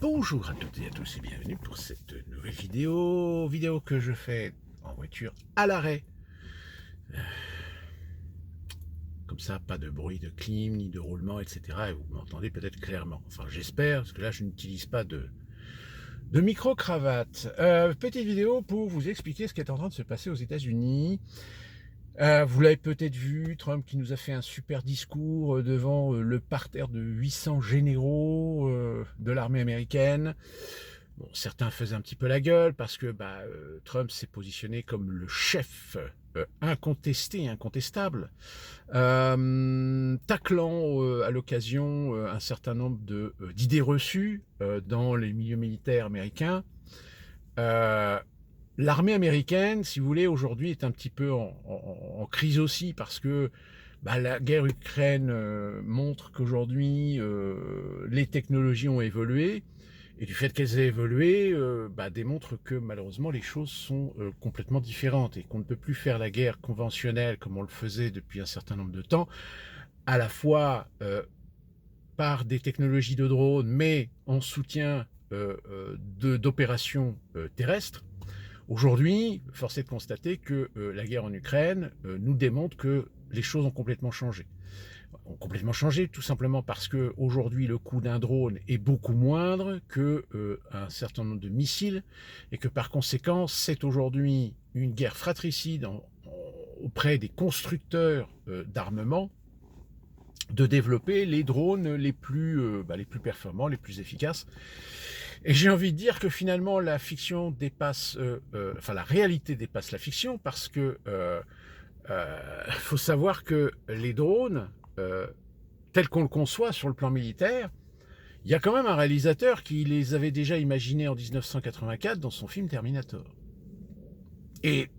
Bonjour à toutes et à tous et bienvenue pour cette nouvelle vidéo que je fais en voiture à l'arrêt. Comme ça, pas de bruit de clim, ni de roulement, etc. Et vous m'entendez peut-être clairement. Enfin, j'espère, parce que là, je n'utilise pas de micro-cravate. Petite vidéo pour vous expliquer ce qui est en train de se passer aux États-Unis. Vous l'avez peut-être vu, Trump qui nous a fait un super discours devant le parterre de 800 généraux de l'armée américaine. Bon, certains faisaient un petit peu la gueule parce que Trump s'est positionné comme le chef incontesté, incontestable, taclant à l'occasion un certain nombre d'idées reçues dans les milieux militaires américains. L'armée américaine, si vous voulez, aujourd'hui est un petit peu en crise aussi parce que la guerre Ukraine montre qu'aujourd'hui les technologies ont évolué et du fait qu'elles aient évolué démontre que malheureusement les choses sont complètement différentes et qu'on ne peut plus faire la guerre conventionnelle comme on le faisait depuis un certain nombre de temps, à la fois par des technologies de drones mais en soutien d'opérations terrestres. Aujourd'hui, force est de constater que la guerre en Ukraine nous démontre que les choses ont complètement changé. Ont complètement changé tout simplement parce que aujourd'hui le coût d'un drone est beaucoup moindre que un certain nombre de missiles et que par conséquent c'est aujourd'hui une guerre fratricide auprès des constructeurs d'armement de développer les drones les plus performants, les plus efficaces. Et j'ai envie de dire que finalement la fiction dépasse, la réalité dépasse la fiction parce que faut savoir que les drones, tels qu'on le conçoit sur le plan militaire, il y a quand même un réalisateur qui les avait déjà imaginés en 1984 dans son film Terminator. Et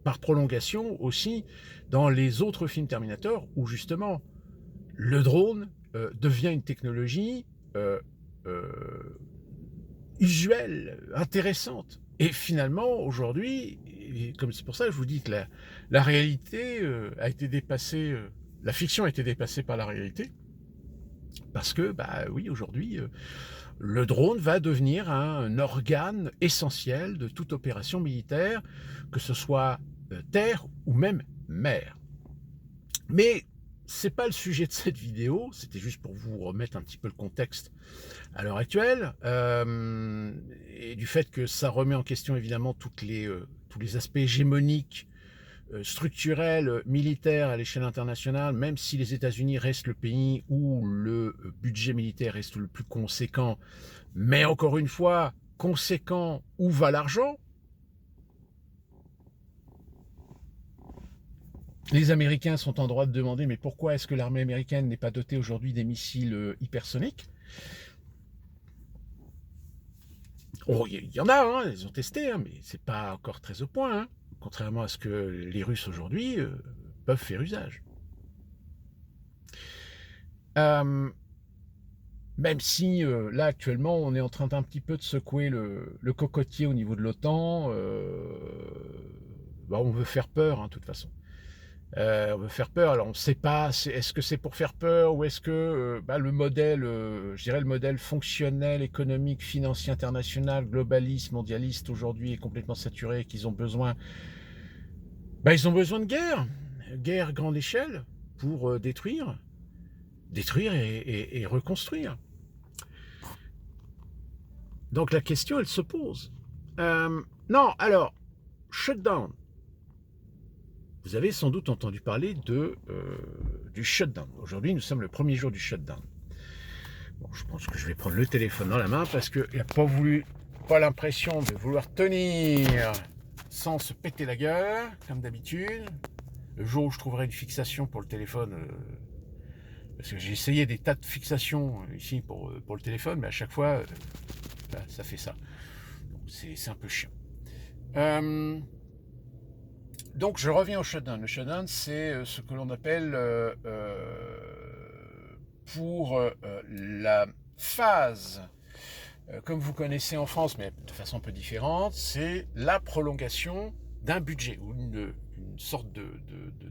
par prolongation aussi dans les autres films Terminator où justement le drone devient une technologie usuelle, intéressante. Et finalement, aujourd'hui, comme c'est pour ça que je vous dis que la réalité a été dépassée, la fiction a été dépassée par la réalité, parce que, oui, aujourd'hui, le drone va devenir un organe essentiel de toute opération militaire, que ce soit terre ou même mer. Mais c'est pas le sujet de cette vidéo, c'était juste pour vous remettre un petit peu le contexte à l'heure actuelle, et du fait que ça remet en question évidemment tous les aspects hégémoniques, structurels, militaires à l'échelle internationale, même si les États-Unis restent le pays où le budget militaire reste le plus conséquent, mais encore une fois, conséquent, où va l'argent? Les Américains sont en droit de demander mais pourquoi est-ce que l'armée américaine n'est pas dotée aujourd'hui des missiles hypersoniques? Oh, il y en a, hein, ils ont testé, hein, mais c'est pas encore très au point, hein, contrairement à ce que les Russes aujourd'hui peuvent faire usage. Même si là actuellement on est en train d'un petit peu de secouer le cocotier au niveau de l'OTAN, on veut faire peur, hein, de toute façon. On veut faire peur, alors on ne sait pas, est-ce que c'est pour faire peur ou est-ce que le modèle, je dirais le modèle fonctionnel, économique, financier, international, globaliste, mondialiste aujourd'hui est complètement saturé et qu'ils ont besoin, ils ont besoin de guerre grande échelle pour détruire et reconstruire. Donc la question elle se pose. Non, alors, shutdown. Vous avez sans doute entendu parler du shutdown. Aujourd'hui, nous sommes le premier jour du shutdown. Bon, je pense que je vais prendre le téléphone dans la main parce qu'il n'a pas l'impression de vouloir tenir sans se péter la gueule, comme d'habitude. Le jour où je trouverai une fixation pour le téléphone, parce que j'ai essayé des tas de fixations ici pour le téléphone, mais à chaque fois, ça fait ça. C'est un peu chiant. Donc je reviens au shutdown. Le shutdown, c'est ce que l'on appelle pour la phase, comme vous connaissez en France, mais de façon un peu différente, c'est la prolongation d'un budget ou une sorte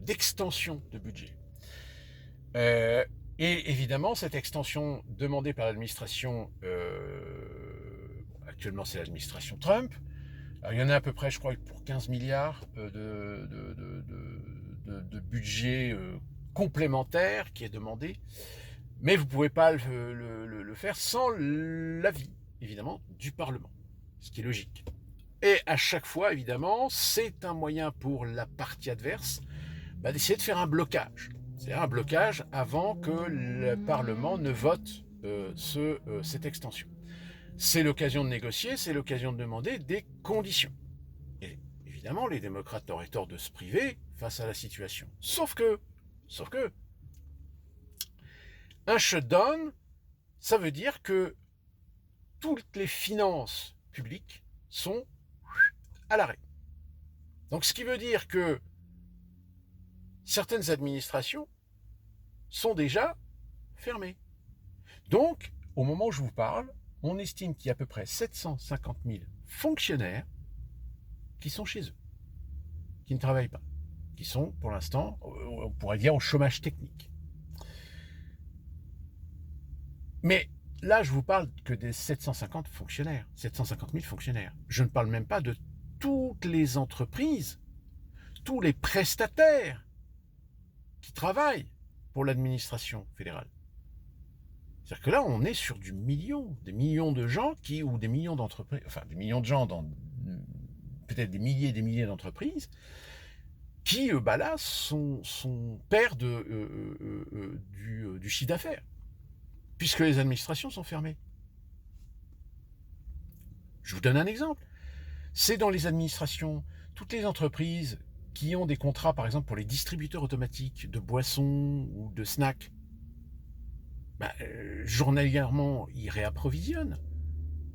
d'extension de budget. Et évidemment, cette extension demandée par l'administration actuellement c'est l'administration Trump. Alors, il y en a à peu près, je crois, pour 15 milliards de budget complémentaire qui est demandé. Mais vous ne pouvez pas le faire sans l'avis, évidemment, du Parlement, ce qui est logique. Et à chaque fois, évidemment, c'est un moyen pour la partie adverse d'essayer de faire un blocage. C'est-à-dire un blocage avant que le Parlement ne vote cette extension. C'est l'occasion de négocier, c'est l'occasion de demander des conditions. Et évidemment, les démocrates auraient tort de se priver face à la situation. Sauf que, un shutdown, ça veut dire que toutes les finances publiques sont à l'arrêt. Donc ce qui veut dire que certaines administrations sont déjà fermées. Donc, au moment où je vous parle, on estime qu'il y a à peu près 750 000 fonctionnaires qui sont chez eux, qui ne travaillent pas, qui sont pour l'instant, on pourrait dire, au chômage technique. Mais là, je vous parle que des 750 fonctionnaires, 750 000 fonctionnaires. Je ne parle même pas de toutes les entreprises, tous les prestataires qui travaillent pour l'administration fédérale. C'est-à-dire que là, on est sur des millions de gens ou des millions d'entreprises, enfin des millions de gens dans peut-être des milliers et des milliers d'entreprises qui, là, perdent du chiffre d'affaires, puisque les administrations sont fermées. Je vous donne un exemple. C'est dans les administrations, toutes les entreprises qui ont des contrats, par exemple, pour les distributeurs automatiques de boissons ou de snacks. Journalièrement, ils réapprovisionnent,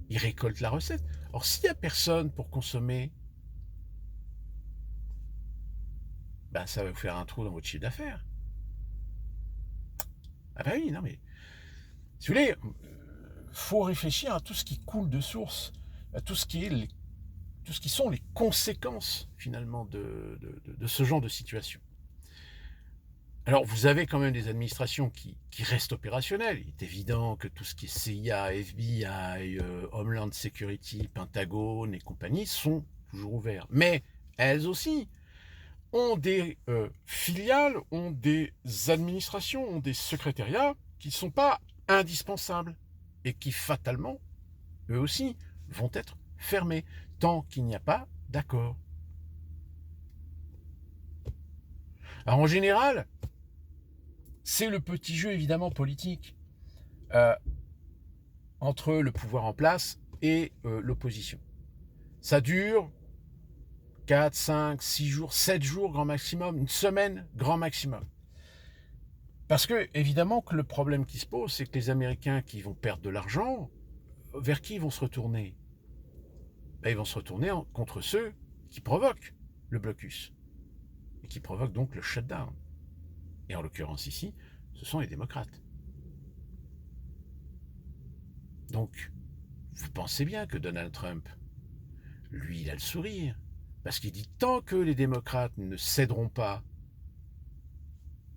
ils récoltent la recette. Or, s'il n'y a personne pour consommer, ça va vous faire un trou dans votre chiffre d'affaires. Ah oui, non mais, si vous voulez, faut réfléchir à tout ce qui coule de source, à tout ce qui sont les conséquences, finalement, de ce genre de situation. Alors, vous avez quand même des administrations qui restent opérationnelles. Il est évident que tout ce qui est CIA, FBI, Homeland Security, Pentagone et compagnie sont toujours ouverts. Mais elles aussi ont des filiales, ont des administrations, ont des secrétariats qui ne sont pas indispensables et qui, fatalement, eux aussi, vont être fermés tant qu'il n'y a pas d'accord. Alors, en général, c'est le petit jeu, évidemment, politique entre le pouvoir en place et l'opposition. Ça dure 4, 5, 6 jours, 7 jours grand maximum, une semaine grand maximum. Parce que, évidemment, que le problème qui se pose, c'est que les Américains qui vont perdre de l'argent, vers qui ils vont se retourner ? Ils vont se retourner contre ceux qui provoquent le blocus et qui provoquent donc le shutdown. Et en l'occurrence ici, ce sont les démocrates. Donc, vous pensez bien que Donald Trump, lui, il a le sourire. Parce qu'il dit, tant que les démocrates ne céderont pas,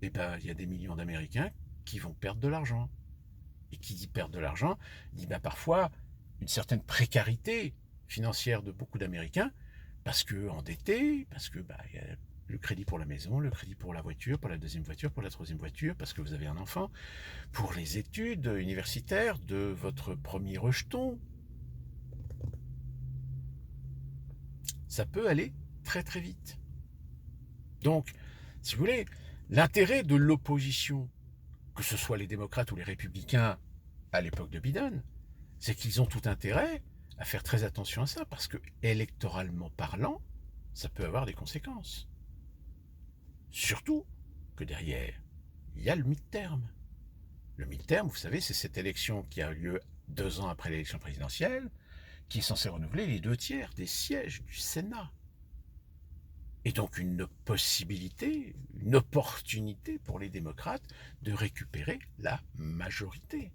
il y a des millions d'Américains qui vont perdre de l'argent. Et qui dit perdre de l'argent, dit parfois une certaine précarité financière de beaucoup d'Américains, parce que endettés, parce que y a le crédit pour la maison, le crédit pour la voiture, pour la deuxième voiture, pour la troisième voiture, parce que vous avez un enfant, pour les études universitaires de votre premier rejeton. Ça peut aller très très vite. Donc, si vous voulez, l'intérêt de l'opposition, que ce soit les démocrates ou les républicains à l'époque de Biden, c'est qu'ils ont tout intérêt à faire très attention à ça, parce que électoralement parlant, ça peut avoir des conséquences. Surtout que derrière, il y a le midterm. Le midterm, vous savez, c'est cette élection qui a eu lieu 2 ans après l'élection présidentielle, qui est censée renouveler les 2/3 des sièges du Sénat. Et donc une possibilité, une opportunité pour les démocrates de récupérer la majorité.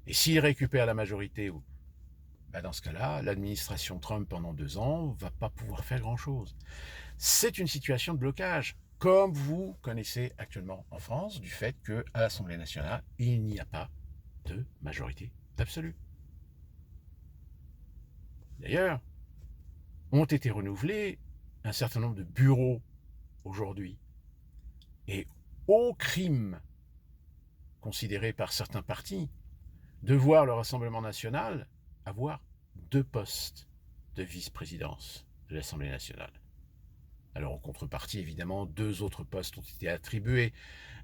Et s'ils récupèrent la majorité, dans ce cas-là, l'administration Trump pendant 2 ans ne va pas pouvoir faire grand-chose. C'est une situation de blocage, comme vous connaissez actuellement en France, du fait qu'à l'Assemblée nationale, il n'y a pas de majorité absolue. D'ailleurs, ont été renouvelés un certain nombre de bureaux aujourd'hui. Et au crime considéré par certains partis de voir le Rassemblement national avoir 2 postes de vice-présidence de l'Assemblée nationale. Alors en contrepartie, évidemment, 2 autres postes ont été attribués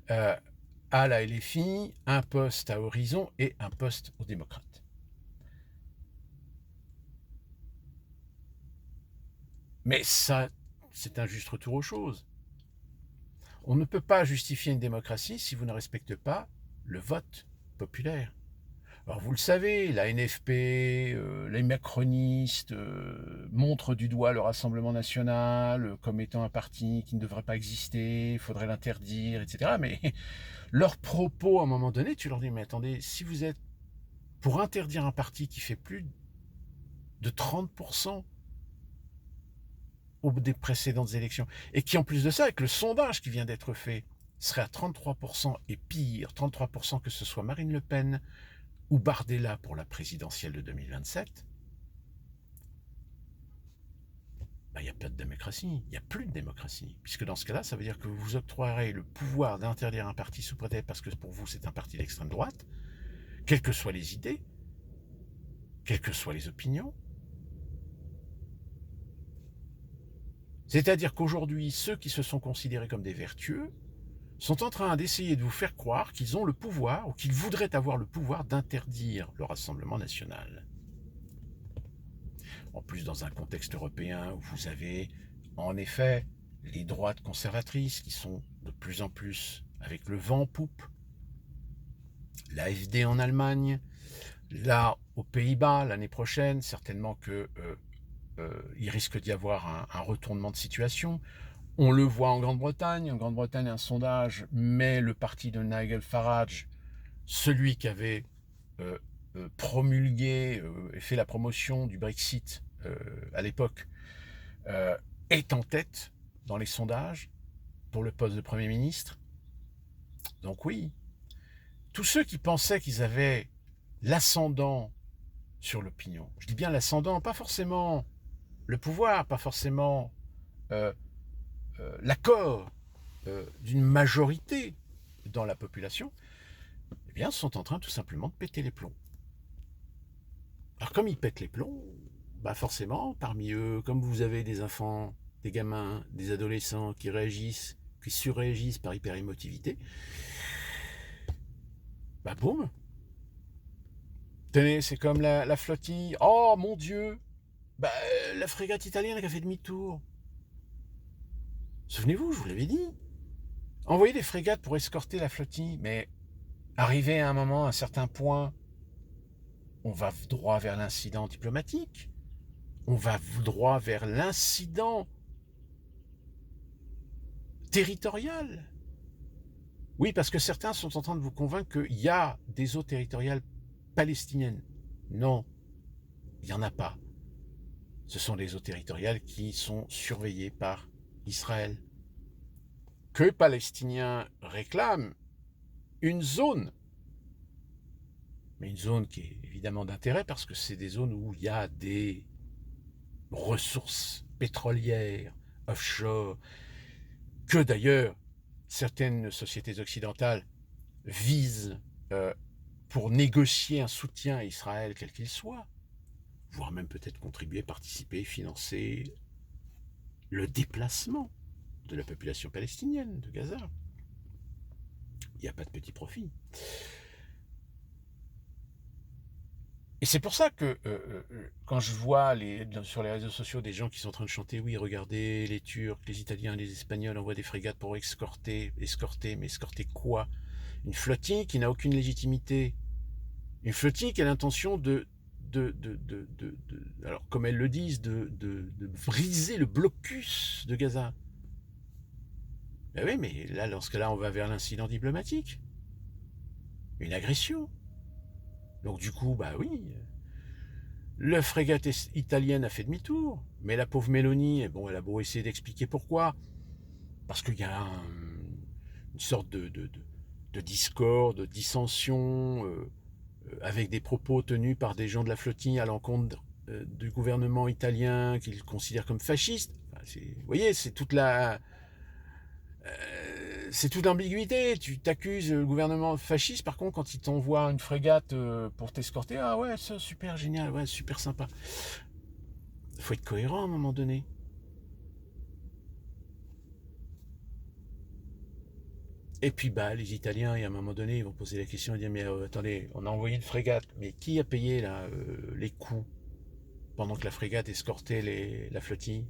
à la LFI, un poste à Horizon et un poste aux démocrates. Mais ça, c'est un juste retour aux choses. On ne peut pas justifier une démocratie si vous ne respectez pas le vote populaire. Alors vous le savez, la NFP, les macronistes montrent du doigt le Rassemblement national comme étant un parti qui ne devrait pas exister, il faudrait l'interdire, etc. Mais leurs propos, à un moment donné, tu leur dis, mais attendez, si vous êtes pour interdire un parti qui fait plus de 30% des précédentes élections, et qui en plus de ça, avec le sondage qui vient d'être fait, serait à 33% et pire, 33% que ce soit Marine Le Pen ou Bardella pour la présidentielle de 2027, il n'y a pas de démocratie, il n'y a plus de démocratie. Puisque dans ce cas-là, ça veut dire que vous vous octroierez le pouvoir d'interdire un parti sous prétexte parce que pour vous c'est un parti d'extrême droite, quelles que soient les idées, quelles que soient les opinions. C'est-à-dire qu'aujourd'hui, ceux qui se sont considérés comme des vertueux sont en train d'essayer de vous faire croire qu'ils ont le pouvoir, ou qu'ils voudraient avoir le pouvoir d'interdire le Rassemblement national. En plus, dans un contexte européen où vous avez, en effet, les droites conservatrices qui sont de plus en plus avec le vent en poupe, l'AfD en Allemagne, là, aux Pays-Bas, l'année prochaine, certainement qu'il risque d'y avoir un retournement de situation. On le voit en Grande-Bretagne. En Grande-Bretagne, un sondage met le parti de Nigel Farage, celui qui avait promulgué et fait la promotion du Brexit à l'époque, est en tête dans les sondages pour le poste de Premier ministre. Donc oui, tous ceux qui pensaient qu'ils avaient l'ascendant sur l'opinion, je dis bien l'ascendant, pas forcément le pouvoir, pas forcément l'accord d'une majorité dans la population, eh bien, sont en train tout simplement de péter les plombs. Alors comme ils pètent les plombs, forcément, parmi eux, comme vous avez des enfants, des gamins, des adolescents qui réagissent, qui surréagissent par hyper-émotivité, boum. Tenez, c'est comme la flottille. Oh mon Dieu, la frégate italienne qui a fait demi-tour. Souvenez-vous, je vous l'avais dit. Envoyer des frégates pour escorter la flottille, mais arrivé à un moment, à un certain point, on va droit vers l'incident diplomatique. On va droit vers l'incident territorial. Oui, parce que certains sont en train de vous convaincre qu'il y a des eaux territoriales palestiniennes. Non, il n'y en a pas. Ce sont les eaux territoriales qui sont surveillées par Israël. Que les Palestiniens réclament une zone, mais une zone qui est évidemment d'intérêt parce que c'est des zones où il y a des ressources pétrolières, offshore, que d'ailleurs certaines sociétés occidentales visent pour négocier un soutien à Israël quel qu'il soit, voire même peut-être contribuer, participer, financer le déplacement de la population palestinienne de Gaza. Il n'y a pas de petit profit. Et c'est pour ça que quand je vois sur les réseaux sociaux des gens qui sont en train de chanter, oui, regardez, les Turcs, les Italiens, les Espagnols envoient des frégates pour escorter, mais escorter quoi? Une flottille qui n'a aucune légitimité. Une flottille qui a l'intention alors comme elles le disent, de briser le blocus de Gaza. Ben oui, mais là, dans ce cas-là, on va vers l'incident diplomatique. Une agression. Donc du coup, oui, la frégate italienne a fait demi-tour, mais la pauvre Mélanie, elle a beau essayer d'expliquer pourquoi, parce qu'il y a une sorte de discorde, de dissension, avec des propos tenus par des gens de la flottille à l'encontre du gouvernement italien qu'il considère comme fasciste. Enfin, vous voyez, c'est toute l'ambiguïté. Tu t'accuses le gouvernement fasciste, par contre, quand il t'envoie une frégate pour t'escorter, ah ouais, ça, super génial, ouais, super sympa. Il faut être cohérent à un moment donné. Et puis bah les Italiens, et à un moment donné, ils vont poser la question et dire mais attendez, on a envoyé une frégate, mais qui a payé là les coûts pendant que la frégate escortait la flottille?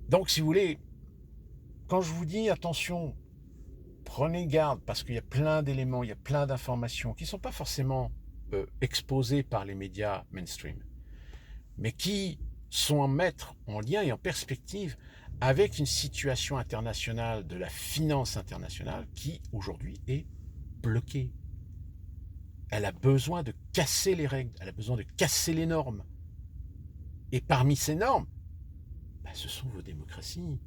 Donc si vous voulez, quand je vous dis attention, prenez garde parce qu'il y a plein d'éléments, il y a plein d'informations qui ne sont pas forcément exposées par les médias mainstream, mais qui sont à mettre en lien et en perspective avec une situation internationale de la finance internationale qui aujourd'hui est bloquée. Elle a besoin de casser les règles, elle a besoin de casser les normes. Et parmi ces normes, bah, ce sont vos démocraties.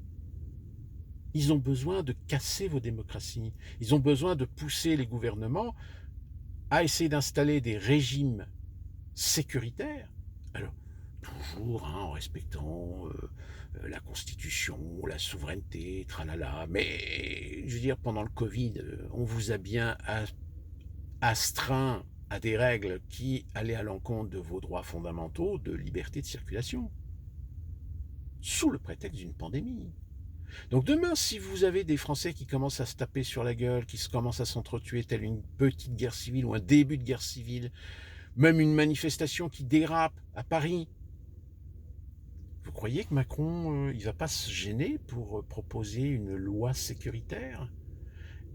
Ils ont besoin de casser vos démocraties. Ils ont besoin de pousser les gouvernements à essayer d'installer des régimes sécuritaires. Alors, toujours en respectant la Constitution, la souveraineté, tralala. Mais, je veux dire, pendant le Covid, on vous a bien astreint à des règles qui allaient à l'encontre de vos droits fondamentaux de liberté de circulation, sous le prétexte d'une pandémie. Donc demain, si vous avez des Français qui commencent à se taper sur la gueule, qui commencent à s'entretuer, telle une petite guerre civile ou un début de guerre civile, même une manifestation qui dérape à Paris, vous croyez que Macron, il va pas se gêner pour proposer une loi sécuritaire ?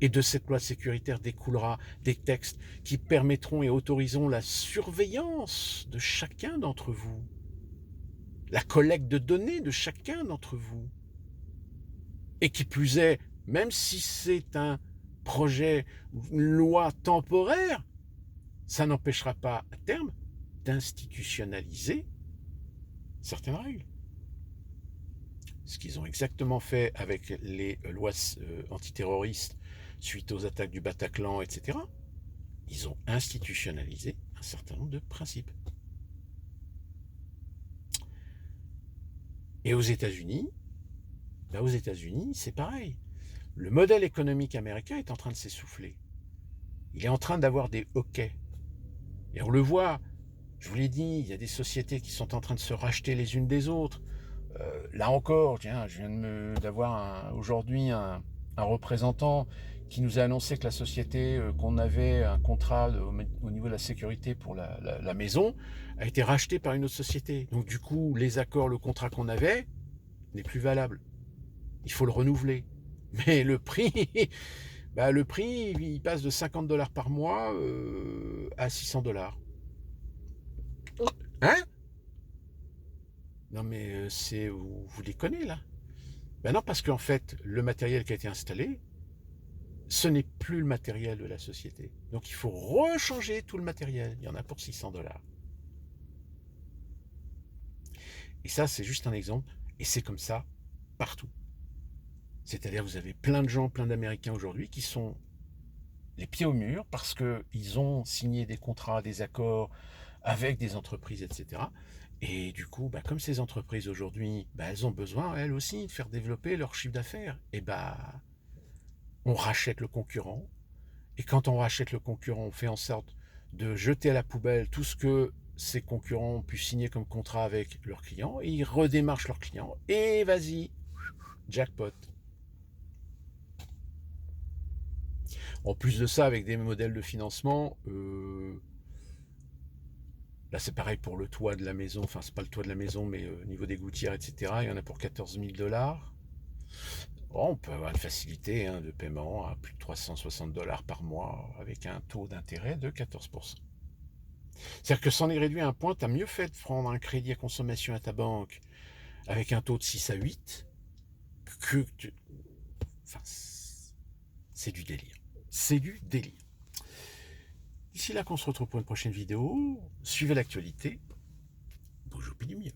Et de cette loi sécuritaire découlera des textes qui permettront et autoriseront la surveillance de chacun d'entre vous, la collecte de données de chacun d'entre vous. Et qui plus est, même si c'est un projet, une loi temporaire, ça n'empêchera pas à terme d'institutionnaliser certaines règles. Ce qu'ils ont exactement fait avec les lois antiterroristes suite aux attaques du Bataclan, etc. Ils ont institutionnalisé un certain nombre de principes. Et aux États-Unis, c'est pareil. Le modèle économique américain est en train de s'essouffler. Il est en train d'avoir des hoquets. Et on le voit, je vous l'ai dit, il y a des sociétés qui sont en train de se racheter les unes des autres. Là encore, tiens, je viens d'avoir aujourd'hui un représentant qui nous a annoncé que la société qu'on avait un contrat au niveau de la sécurité pour la maison a été rachetée par une autre société. Donc du coup, les accords, le contrat qu'on avait n'est plus valable. Il faut le renouveler. Mais le prix, le prix, il passe de $50 par mois à $600. Hein? Non mais vous déconnez là. Ben non, parce qu'en fait, le matériel qui a été installé, ce n'est plus le matériel de la société. Donc il faut rechanger tout le matériel. Il y en a pour $600. Et ça, c'est juste un exemple. Et c'est comme ça partout. C'est-à-dire, vous avez plein de gens, plein d'Américains aujourd'hui qui sont les pieds au mur parce qu'ils ont signé des contrats, des accords avec des entreprises, etc. Et du coup, comme ces entreprises aujourd'hui, elles ont besoin, elles aussi, de faire développer leur chiffre d'affaires. Et on rachète le concurrent. Et quand on rachète le concurrent, on fait en sorte de jeter à la poubelle tout ce que ces concurrents ont pu signer comme contrat avec leurs clients. Et ils redémarchent leurs clients. Et vas-y, jackpot. En plus de ça, avec des modèles de financement, là c'est pareil pour le toit de la maison, enfin c'est pas le toit de la maison, mais au niveau des gouttières, etc. Il y en a pour $14 000. On peut avoir une facilité de paiement à plus de $360 par mois avec un taux d'intérêt de 14%. C'est-à-dire que sans les réduire à un point, tu as mieux fait de prendre un crédit à consommation à ta banque avec un taux de 6 à 8 que Enfin, c'est du délire. C'est du délire. D'ici là qu'on se retrouve pour une prochaine vidéo, suivez l'actualité. Bonjour, puis du mieux.